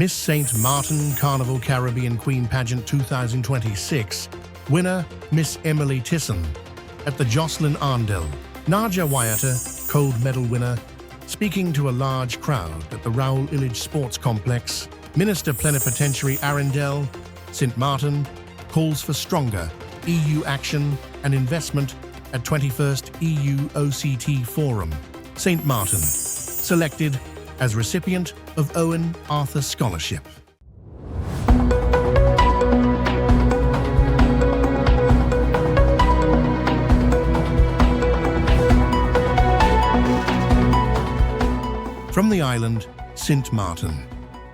Miss St. Martin Carnival Caribbean Queen Pageant 2026, winner Miss Emily Tisson. At the Jocelyn Arndell, Naja Wyatta, gold medal winner, speaking to a large crowd at the Raoul Illich Sports Complex, Minister Plenipotentiary Arundel, St. Martin, calls for stronger EU action and investment at 21st EU OCT Forum. St. Martin, selected as recipient of Owen Arthur Scholarship. From the island, St. Martin,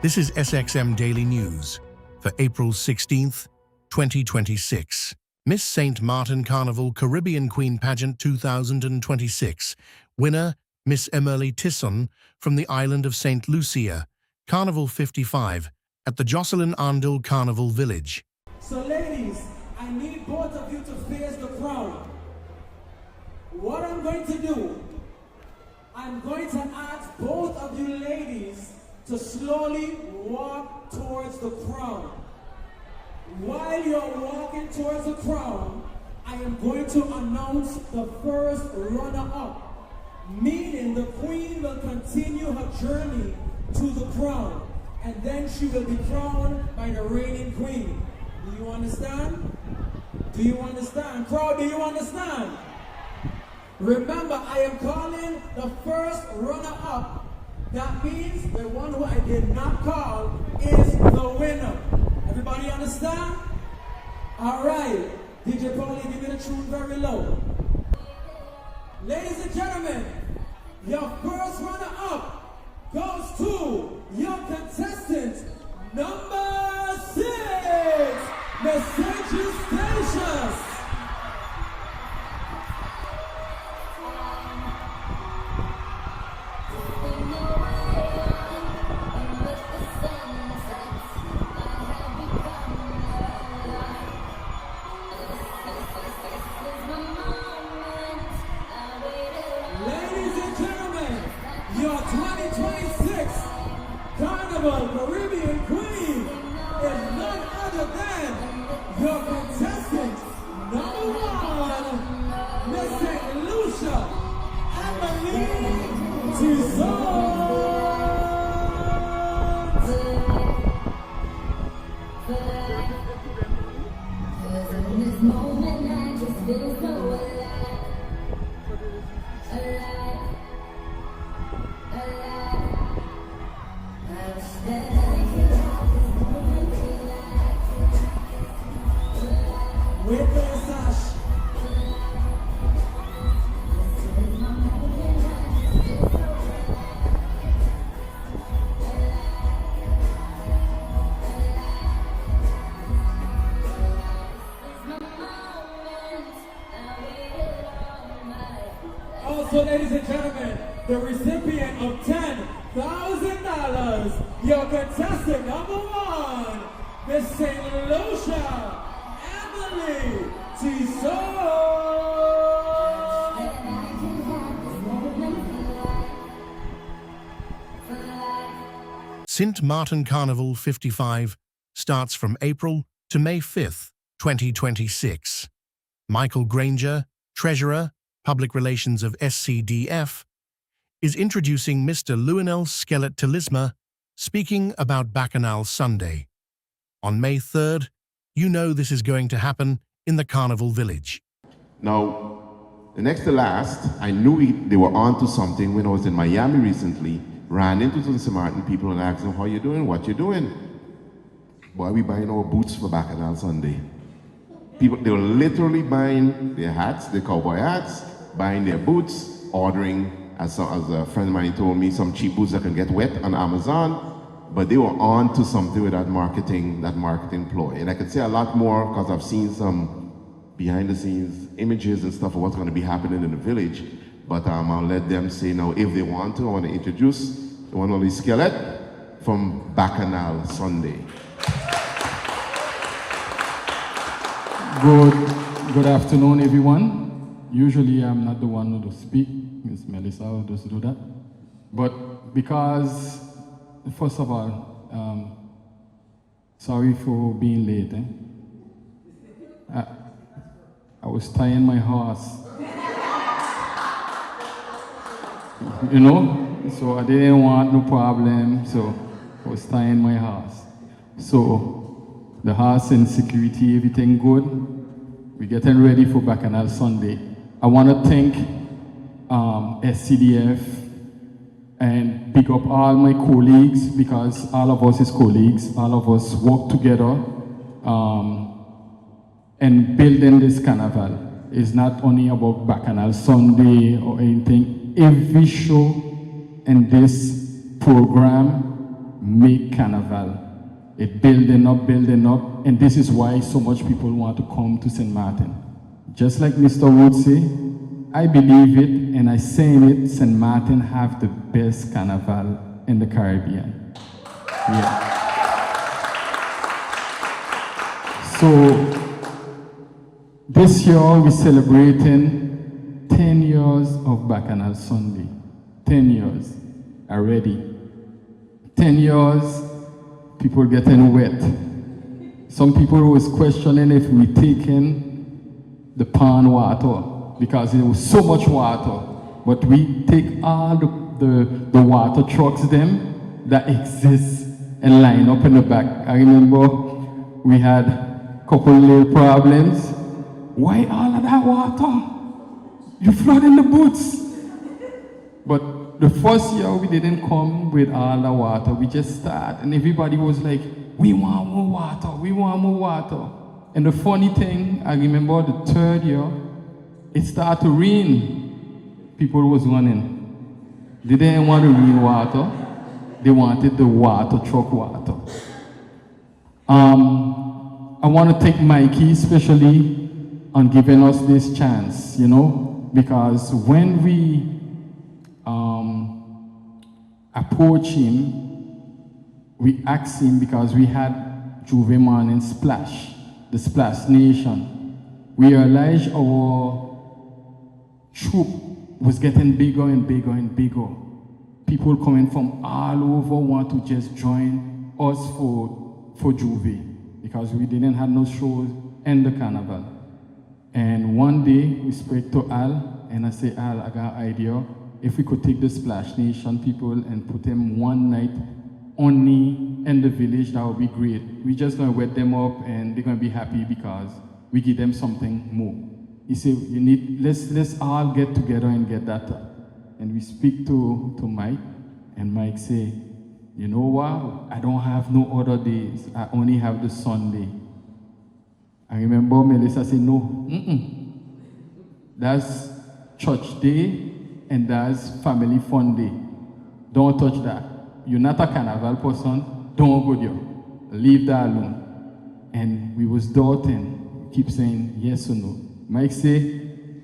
this is SXM Daily News for April 16th, 2026. Miss St. Martin Carnival Caribbean Queen Pageant 2026, winner Miss Emily Tisson from the island of St. Lucia, Carnival 55, at the Jocelyn Arndell Carnival Village. So ladies, I need both of you to face the crowd. What I'm going to do, I'm going to ask both of you ladies to slowly walk towards the crowd. While you're walking towards the crowd, I am going to announce the first runner-up, meaning the queen will continue her journey to the crown, and then she will be crowned by the reigning queen. Do you understand? Do you understand? Crowd, do you understand? Remember, I am calling the first runner-up. That means the one who I did not call is the winner. Everybody understand? All right. DJ Paulie, give me the tune very low. Ladies and gentlemen, your first runner-up goes to your contestant number 6, Messages Stations. Your 2026 Carnival Caribbean Queen is none other than your contestant number 1, Miss St. Lucia, Emily Tisson. In this moment, I just feel so alive, alive. Wait for your sash. Also, ladies and gentlemen, the recipient of $10,000, your contestant number 1, Miss St. Lucia, Emily Tisson. St. Martin Carnival 55 starts from April to May 5th, 2026. Michael Granger, Treasurer, Public Relations of SCDF, is introducing Mr. Lionel Skelet Talisma, speaking about Bacchanal Sunday. On May 3rd, you know this is going to happen in the Carnival Village. Now, the next to last, I knew they were on to something when I was in Miami recently, ran into some St. Martin people and asked them, how you doing, what you doing? Boy, we buying our boots for Bacchanal Sunday. People, they were literally buying their hats, their cowboy hats, buying their boots, ordering, as a friend of mine told me, some cheap boots that can get wet on Amazon, but they were on to something with that marketing ploy. And I could say a lot more because I've seen some behind the scenes images and stuff of what's going to be happening in the village. But I'll let them say now if they want to. I want to introduce the one only Skelet from Bacchanal Sunday. Good afternoon, everyone. Usually I'm not the one who does speak, Miss Melissa who does do that. But because, first of all, Sorry for being late. I was tying my horse. You know? So I didn't want no problem, so I was tying my horse. So the horse in security, everything good. We're getting ready for Bacchanal Sunday. I want to thank SCDF and big up all my colleagues, because all of us is colleagues, all of us work together and building this carnival. It's not only about Bacchanal Sunday or anything. Every show in this program make carnival. It building up, and this is why so much people want to come to St. Martin. Just like Mr. Wood say, I believe it, and I say it, St. Martin have the best carnival in the Caribbean. Yeah. So, this year we're celebrating 10 years of Bacchanal Sunday. 10 years already. 10 years, people getting wet. Some people was questioning if we taking the pond water, because there was so much water. But we take all the water trucks them that exist and line up in the back. I remember we had a couple little problems. Why all of that water? You flooding the boots. But the first year we didn't come with all the water. We just started, and everybody was like, we want more water, we want more water. And the funny thing, I remember the third year, it started to rain. People was running. They didn't want the rain water. They wanted the water truck water. I want to thank Mikey especially on giving us this chance, you know, because when we approached him, we asked him, because we had Juve Morning Splash, the Splash Nation. We realized our troop was getting bigger and bigger and bigger. People coming from all over want to just join us for Juve, because we didn't have no shows in the carnival. And one day we spoke to Al, and I said, Al, I got an idea. If we could take the Splash Nation people and put them one night only in the village, that would be great. We're just going to wet them up, and they're going to be happy because we give them something more. He said, let's all get together and get that up. And we speak to Mike, and Mike say, you know what? I don't have no other days. I only have the Sunday. I remember Melissa said, no, that's church day, and that's family fun day. Don't touch that. You're not a carnival person, don't go there. Leave that alone. And we was doubting, keep saying yes or no. Mike say,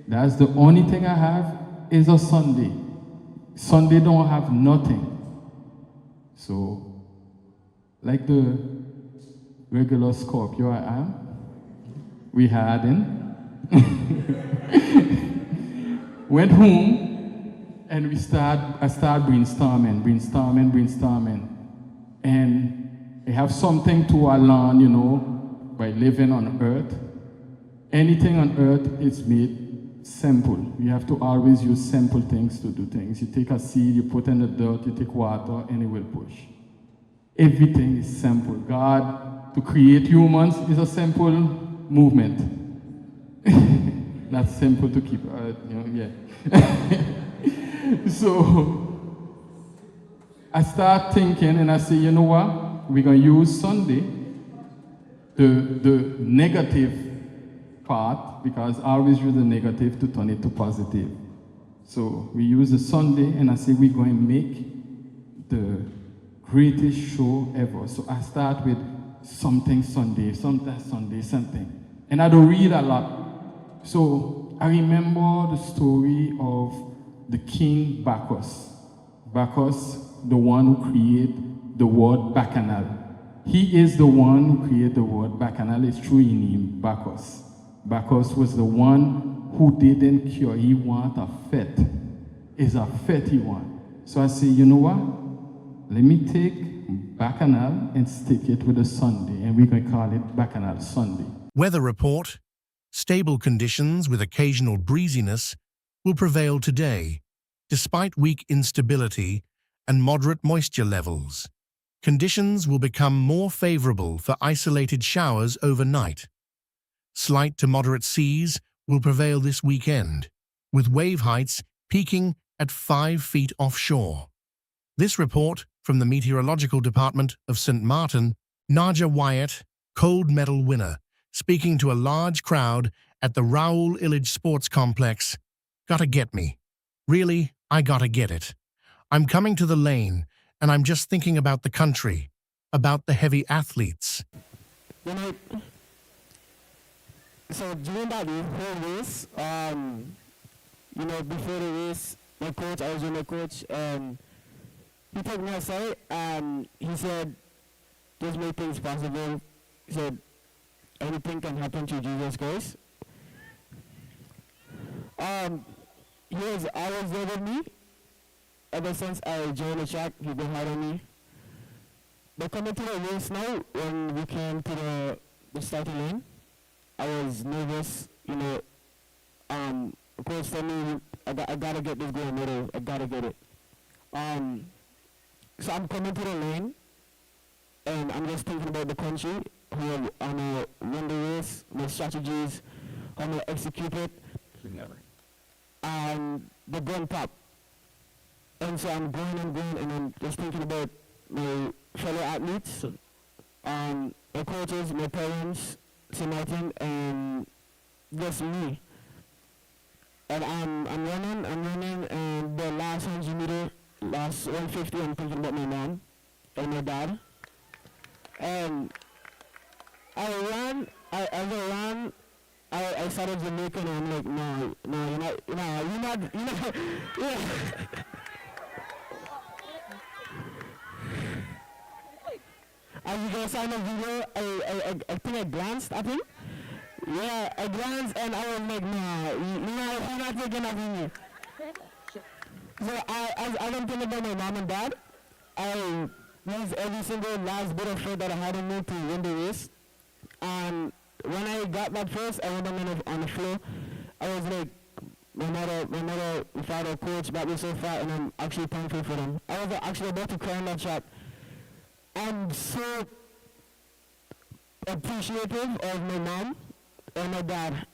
that's the only thing I have is a Sunday. Sunday don't have nothing. So, like the regular Scorpio I am, we had him. Went home, and I started brainstorming. And I have something to learn, you know, by living on earth. Anything on earth is made simple. You have to always use simple things to do things. You take a seed, you put in the dirt, you take water, and it will push. Everything is simple. God, to create humans, is a simple movement. Not simple to keep, you know, yeah. So I start thinking, and I say, you know what? We're going to use Sunday, the negative part, because I always use the negative to turn it to positive. So we use the Sunday, and I say we're going to make the greatest show ever. So I start with something Sunday, something. And I don't read a lot. So I remember the story of the king Bacchus. Bacchus, the one who created the word Bacchanal. He is the one who created the word Bacchanal. It's true in him, Bacchus. Bacchus was the one who didn't cure. He want a fete. It's a fete he want. So I say, you know what? Let me take Bacchanal and stick it with a Sunday. and we can call it Bacchanal Sunday. Weather report. Stable conditions with occasional breeziness will prevail today, despite weak instability and moderate moisture levels. Conditions will become more favorable for isolated showers overnight. Slight to moderate seas will prevail this weekend, with wave heights peaking at 5 feet offshore. This report from the Meteorological Department of St. Martin, Naja Wyatt, gold medal winner, speaking to a large crowd at the Raoul Illage Sports Complex. Gotta get me. Really, I gotta get it. I'm coming to the lane, and I'm just thinking about the country, about the heavy athletes. You know, so during that whole race, before the race, my coach, I was with my coach, and he took me aside, and he said, "There's many things possible." He said, "Anything can happen to Jesus Christ." He was always there with me. Ever since I joined the track, he's been hard on me. But coming to the race now, when we came to the starting lane, I was nervous, coach told me, I gotta get this gold medal, I gotta get it. So I'm coming to the lane, and I'm just thinking about the country, how I'm gonna run the race, my strategies, how I'm gonna execute it. And the gun pop. And so I'm going, and I'm just thinking about my fellow athletes, my coaches, my parents, St. Martin, and just me. And I'm running, and the last 100 meter, last 150, I'm thinking about my mom and my dad. And as I ran, I started Jamaican, and I'm like, no, you're not. Yeah. As you guys saw in the video, I think I glanced at him. Yeah, I glanced, and I was like, no, you're not taking that from me. So as I'm thinking about my mom and dad, I used every single last bit of faith that I had in me to win the race. And when I got that first, I went on the floor. I was like, my mother, father, coach got me so far, and I'm actually thankful for them. I was actually about to cry in that shot. I'm so appreciative of my mom and my dad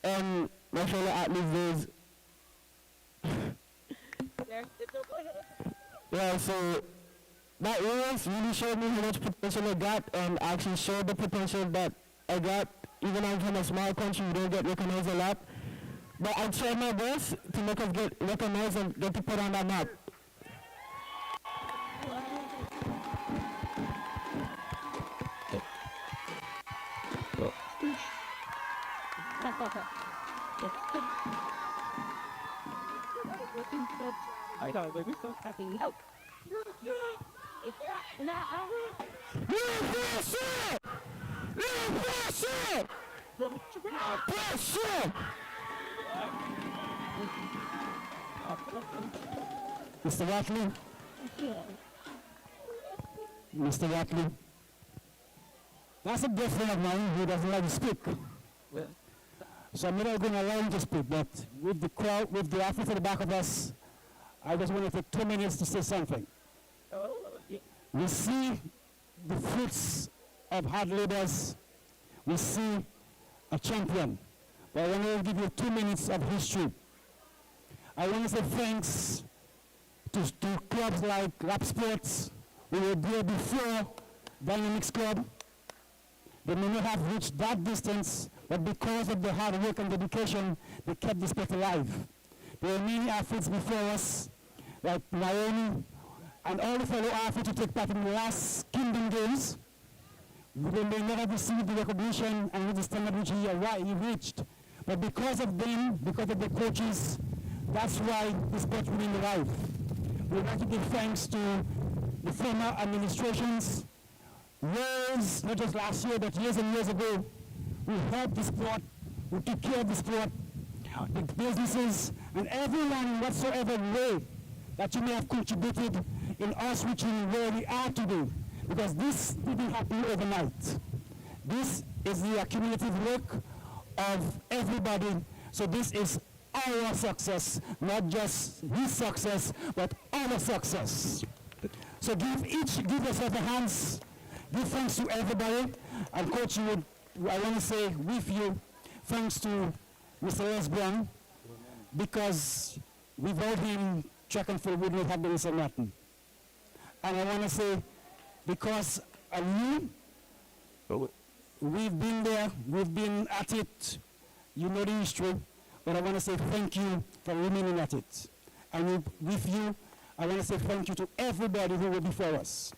and my fellow athletes. Yeah, so that race really showed me how much potential I got, and actually showed the potential that I got. Even though I'm from a small country, we don't get recognized a lot. But I tried my best to make us get recognized and get to put on that map. I know, but we're so happy. Help. Mr. Watley? Mr. Watley? That's a good friend of mine who doesn't like to speak. So I'm not going to allow him to speak, but with the crowd, with the athletes at the back of us, I just want to take 2 minutes to say something. We see the fruits of hard labors. We see a champion. But I want to give you 2 minutes of history. I want to say thanks to clubs like Rap Sports. We were there before Dynamics Club. They may not have reached that distance, but because of the hard work and dedication, they kept the sport alive. There were many athletes before us, like Naomi, and all the fellow athletes who took part in the last Kingdom Games. They may never have received the recognition and the standard which he reached. But because of them, because of the coaches, that's why the sport remained alive. We'd like to give thanks to the former administrations. Years, not just last year, but years and years ago, we helped the sport, we took care of the sport, the businesses, and everyone in whatsoever way that you may have contributed in us reaching where we are today. Because this didn't happen overnight. This is the accumulative work of everybody. So this is our success, not just his success, but our success. So give yourself a hands, give thanks to everybody. And Coach, I want to say with you, thanks to Mr. Osborne, because without him, track and field would not have been so nothing. And I want to say, because of you, we've been there, we've been at it, you know the history, but I want to say thank you for remaining at it. And with you, I want to say thank you to everybody who were before us.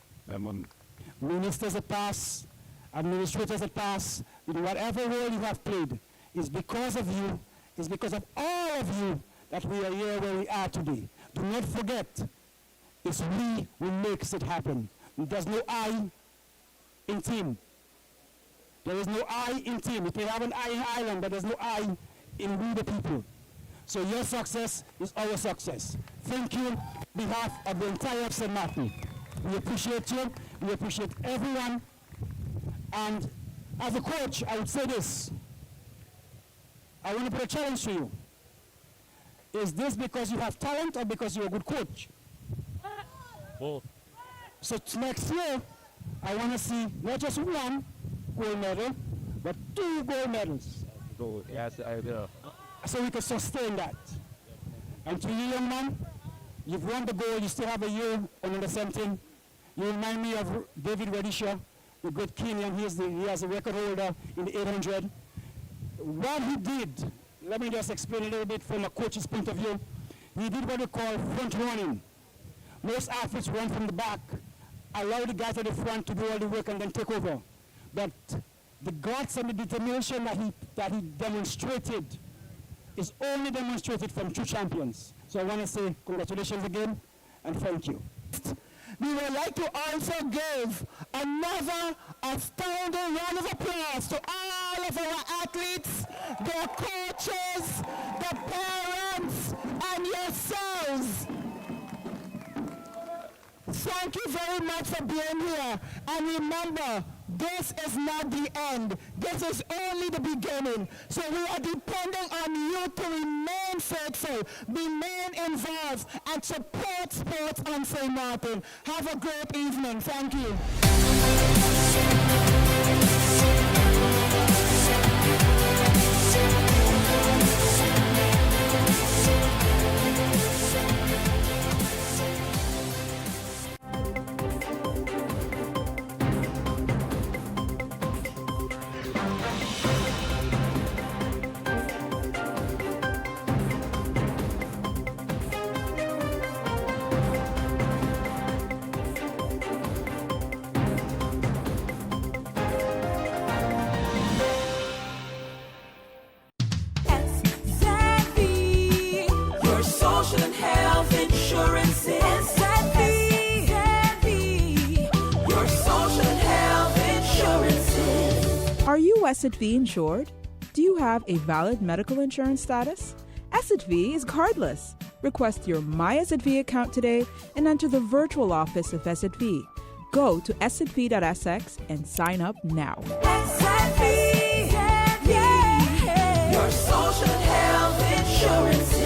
Ministers have passed, administrators have passed, whatever role you have played, is because of you, is because of all of you that we are here where we are today. Do not forget, it's we who makes it happen. There's no I in team. There is no I in team. It may have an I in Ireland, but there's no I in we the people. So your success is our success. Thank you on behalf of the entire St. Martin. We appreciate you. We appreciate everyone. And as a coach, I would say this. I want to put a challenge to you. Is this because you have talent or because you're a good coach? Both. So next year, I want to see not just one gold medal, but 2 gold medals. Go. Yes, I will. So we can sustain that. And to you, young man, you've won the gold, you still have a year on under 17. You remind me of David Radisha, the great Kenyan. He has a record holder in the 800. What he did, let me just explain a little bit from a coach's point of view. He did what we call front running. Most athletes run from the back, allow the guys at the front to do all the work and then take over. But the guts and the determination that he demonstrated is only demonstrated from true champions. So I want to say congratulations again and thank you. We would like to also give another astounding round of applause to all of our athletes, their coaches, the parents, and yourselves. Thank you very much for being here. And remember, this is not the end. This is only the beginning. So we are depending on you to remain faithful, remain involved, and support sports on St. Martin. Have a great evening. Thank you. Your social and health insurance is your social and health insurance. Are you SXV insured? Do you have a valid medical insurance status? SXV is cardless. Request your My SXV account today and enter the virtual office of SXV. Go to sxv.sx and sign up now. Your social and health insurances.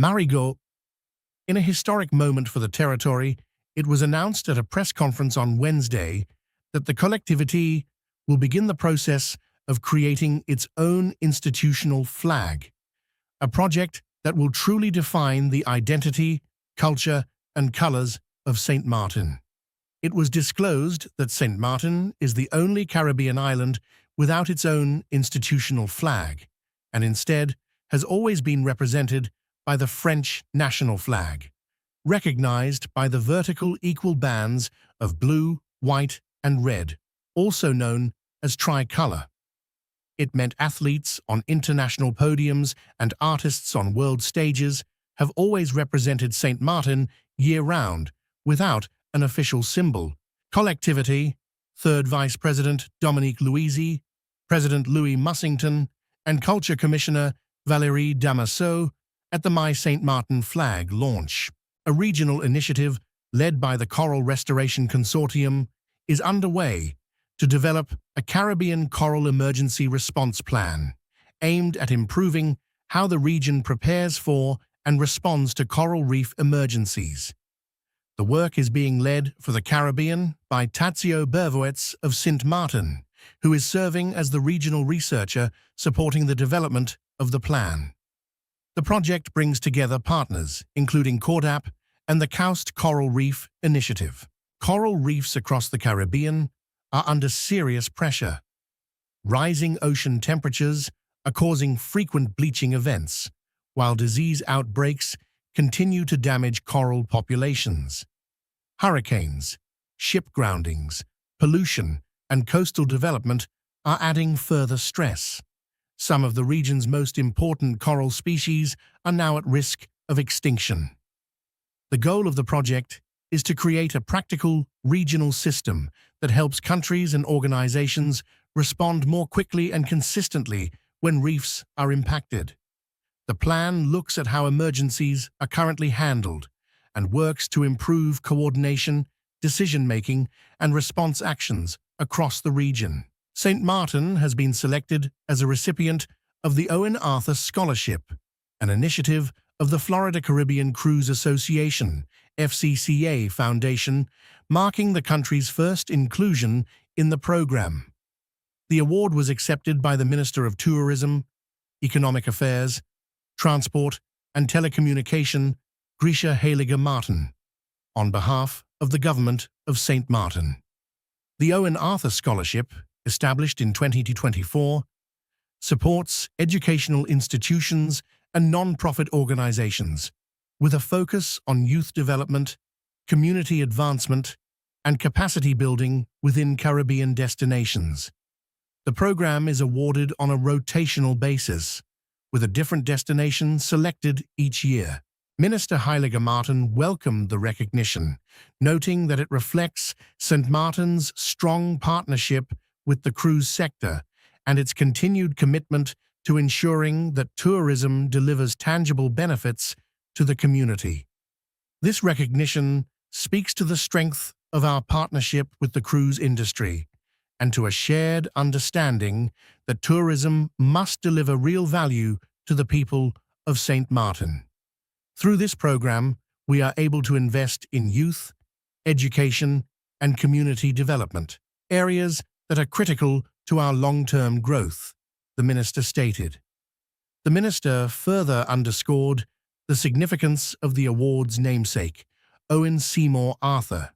Marigot. In a historic moment for the territory, it was announced at a press conference on Wednesday that the collectivity will begin the process of creating its own institutional flag, a project that will truly define the identity, culture, and colors of St. Martin. It was disclosed that St. Martin is the only Caribbean island without its own institutional flag, and instead has always been represented by the French national flag, recognized by the vertical equal bands of blue, white, and red, also known as tricolor. It meant athletes on international podiums and artists on world stages have always represented St. Martin year-round without an official symbol. Collectivity, Third Vice President Dominique Louisi, President Louis Mussington, and Culture Commissioner Valérie Damasseau at the My St. Martin flag launch. A regional initiative led by the Coral Restoration Consortium is underway to develop a Caribbean coral emergency response plan aimed at improving how the region prepares for and responds to coral reef emergencies. The work is being led for the Caribbean by Tazio Bervowitz of St. Martin, who is serving as the regional researcher supporting the development of the plan. The project brings together partners, including CORDAP and the Coast Coral Reef Initiative. Coral reefs across the Caribbean are under serious pressure. Rising ocean temperatures are causing frequent bleaching events, while disease outbreaks continue to damage coral populations. Hurricanes, ship groundings, pollution, and coastal development are adding further stress. Some of the region's most important coral species are now at risk of extinction. The goal of the project is to create a practical regional system that helps countries and organizations respond more quickly and consistently when reefs are impacted. The plan looks at how emergencies are currently handled and works to improve coordination, decision-making, and response actions across the region. St. Martin has been selected as a recipient of the Owen Arthur Scholarship, an initiative of the Florida Caribbean Cruise Association, FCCA Foundation, marking the country's first inclusion in the program. The award was accepted by the Minister of Tourism, Economic Affairs, Transport, and Telecommunication, Grisha Heiliger Martin, on behalf of the Government of St. Martin. The Owen Arthur Scholarship, established in 2024, supports educational institutions and non-profit organizations with a focus on youth development, community advancement, and capacity building within Caribbean destinations. The program is awarded on a rotational basis, with a different destination selected each year. Minister Heiliger Martin welcomed the recognition, noting that it reflects St. Martin's strong partnership with the cruise sector and its continued commitment to ensuring that tourism delivers tangible benefits to the community. This recognition speaks to the strength of our partnership with the cruise industry and to a shared understanding that tourism must deliver real value to the people of St. Martin. Through this program, we are able to invest in youth, education, and community development, areas that are critical to our long-term growth, the minister stated. The minister further underscored the significance of the award's namesake, Owen Seymour Arthur,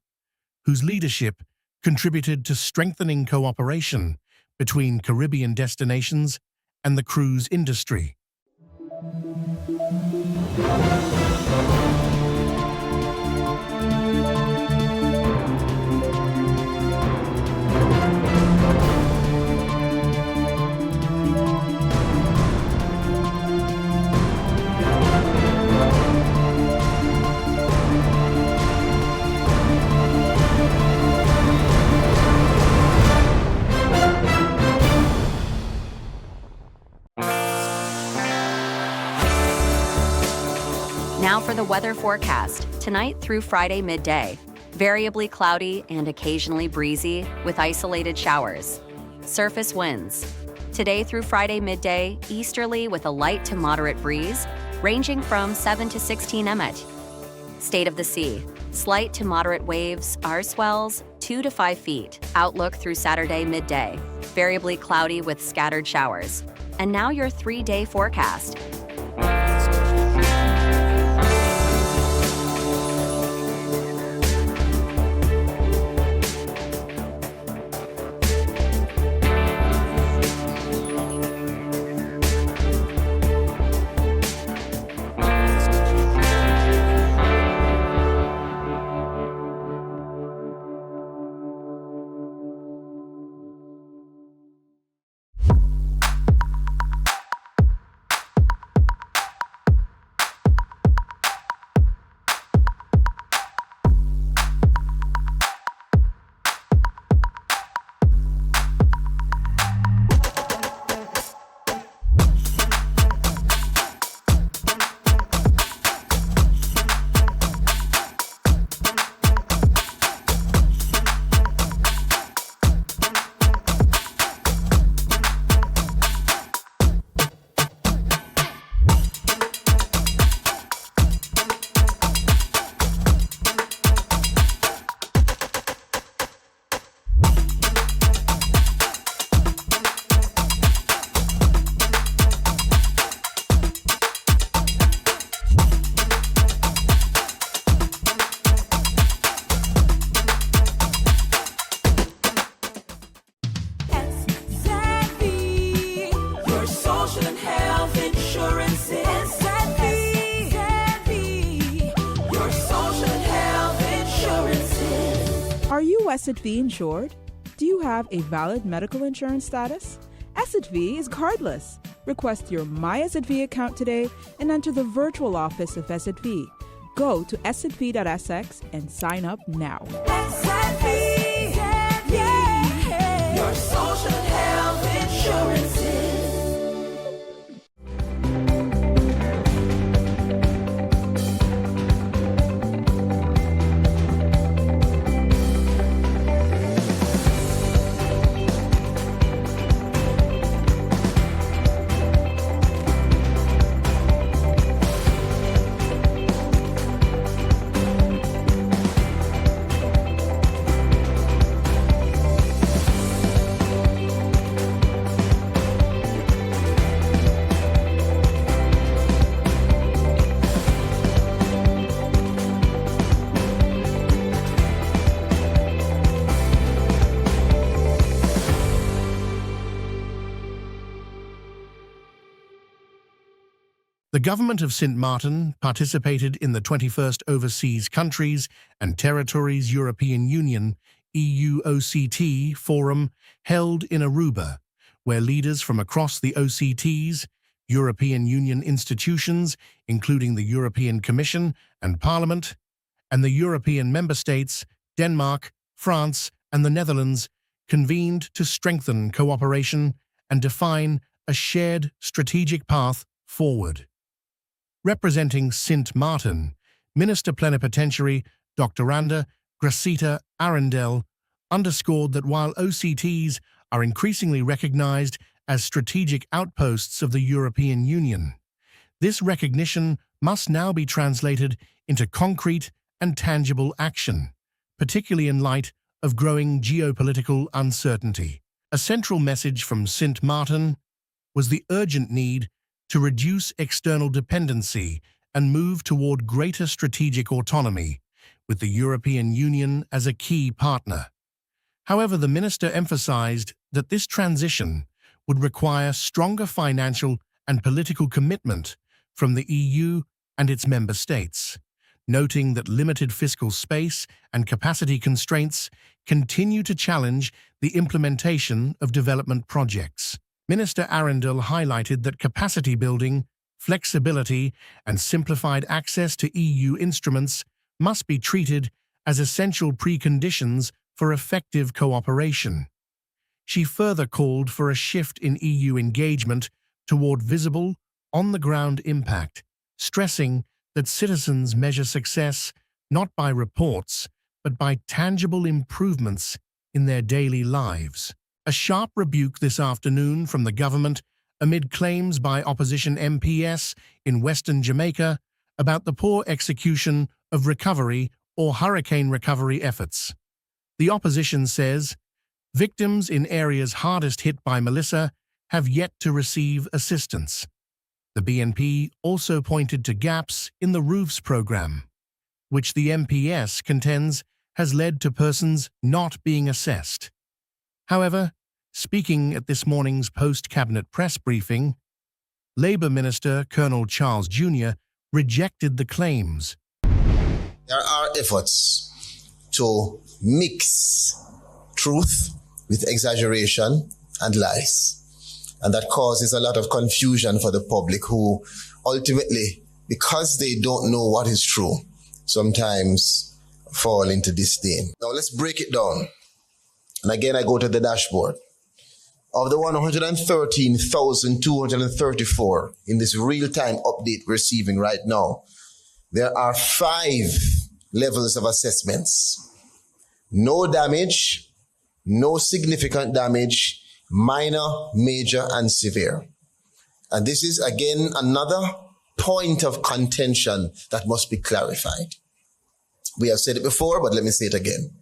whose leadership contributed to strengthening cooperation between Caribbean destinations and the cruise industry. Now for the weather forecast, tonight through Friday midday. Variably cloudy and occasionally breezy with isolated showers. Surface winds. Today through Friday midday, easterly with a light to moderate breeze. ranging from 7 to 16 mt. State of the sea. Slight to moderate waves, R swells 2 to 5 feet. Outlook through Saturday midday. Variably cloudy with scattered showers. And now your 3-day forecast. Your social and health insurance is Your social and health insurance. Are you SXM insured? Do you have a valid medical insurance status? SXM is cardless. Request your My SXM account today and enter the virtual office of SXM. Go to sxv.sx and sign up now. Your social and health insurance is. The government of Sint Maarten participated in the 21st Overseas Countries and Territories European Union EUOCT Forum held in Aruba, where leaders from across the OCTs, European Union institutions, including the European Commission and Parliament, and the European member states, Denmark, France, and the Netherlands, convened to strengthen cooperation and define a shared strategic path forward. Representing Sint Maarten, Minister Plenipotentiary Dr. Gracita Arendel underscored that while OCTs are increasingly recognized as strategic outposts of the European Union, this recognition must now be translated into concrete and tangible action, particularly in light of growing geopolitical uncertainty. A central message from Sint Maarten was the urgent need to reduce external dependency and move toward greater strategic autonomy, with the European Union as a key partner. However, the minister emphasized that this transition would require stronger financial and political commitment from the EU and its member states, noting that limited fiscal space and capacity constraints continue to challenge the implementation of development projects. Minister Arendel highlighted that capacity building, flexibility, and simplified access to EU instruments must be treated as essential preconditions for effective cooperation. She further called for a shift in EU engagement toward visible, on-the-ground impact, stressing that citizens measure success not by reports, but by tangible improvements in their daily lives. A sharp rebuke this afternoon from the government amid claims by opposition MPs in Western Jamaica about the poor execution of recovery or hurricane recovery efforts. The opposition says victims in areas hardest hit by Melissa have yet to receive assistance. The BNP also pointed to gaps in the roofs program, which the MPS contends has led to persons not being assessed. However, speaking at this morning's post-cabinet press briefing, Labour Minister Colonel Charles Jr. rejected the claims. There are efforts to mix truth with exaggeration and lies. And that causes a lot of confusion for the public who ultimately, because they don't know what is true, sometimes fall into disdain. Now let's break it down. And again, I go to the dashboard. Of the 113,234 in this real-time update we're receiving right now, there are 5 levels of assessments. No damage, no significant damage, minor, major, and severe. And this is, again, another point of contention that must be clarified. We have said it before, but let me say it again.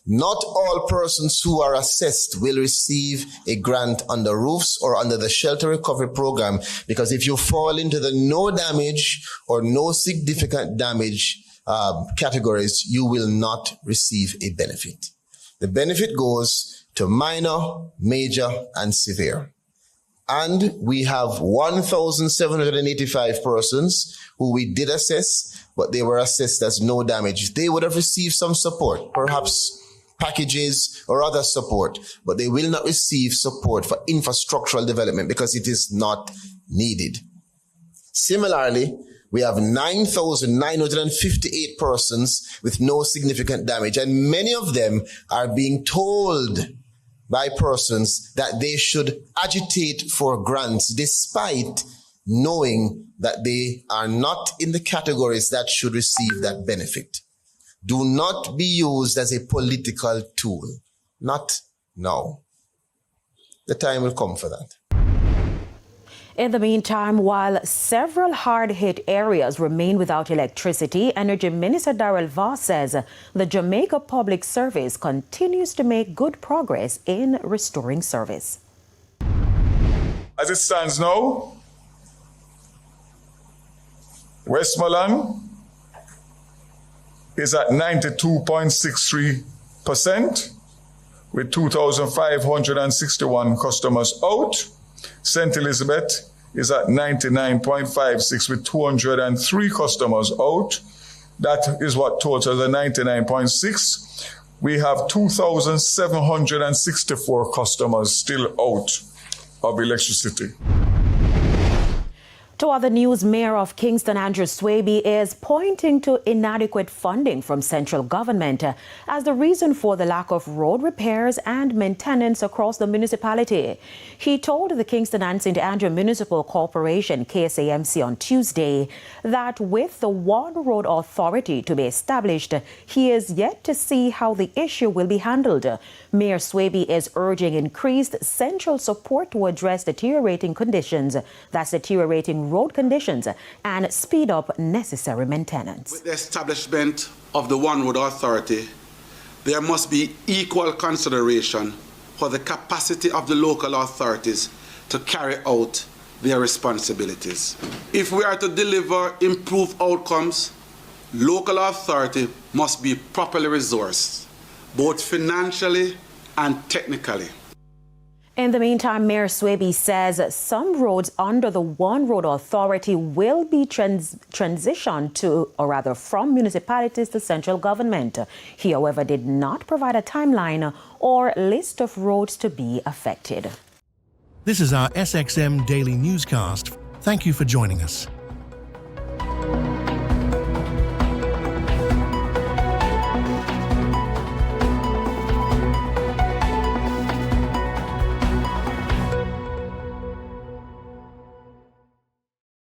Not all persons who are assessed will receive a grant under roofs or under the shelter recovery program, because if you fall into the no damage or no significant damage categories, you will not receive a benefit. The benefit goes to minor, major, and severe. And we have 1,785 persons who we did assess, but they were assessed as no damage. They would have received some support, perhaps packages or other support, but they will not receive support for infrastructural development because it is not needed. Similarly, we have 9,958 persons with no significant damage, and many of them are being told by persons that they should agitate for grants despite knowing that they are not in the categories that should receive that benefit. Do not be used as a political tool. Not now. The time will come for that. In the meantime, while several hard-hit areas remain without electricity, Energy Minister Darrell Voss says the Jamaica Public Service continues to make good progress in restoring service. As it stands now, Westmoreland is at 92.63% with 2,561 customers out. St. Elizabeth is at 99.56 with 203 customers out. That is what totals the 99.6. We have 2,764 customers still out of electricity. To other news, Mayor of Kingston Andrew Swaby is pointing to inadequate funding from central government as the reason for the lack of road repairs and maintenance across the municipality. He told the Kingston and St. Andrew Municipal Corporation, KSAMC, on Tuesday that with the One Road Authority to be established, he is yet to see how the issue will be handled. Mayor Swaby is urging increased central support to address deteriorating conditions, that's deteriorating road conditions, and speed up necessary maintenance. With the establishment of the One Road Authority, there must be equal consideration for the capacity of the local authorities to carry out their responsibilities. If we are to deliver improved outcomes, local authority must be properly resourced, both financially and technically. In the meantime, Mayor Swaby says some roads under the One Road Authority will be transitioned to, or rather from municipalities to central government. He, however, did not provide a timeline or list of roads to be affected. This is our SXM Daily Newscast. Thank you for joining us.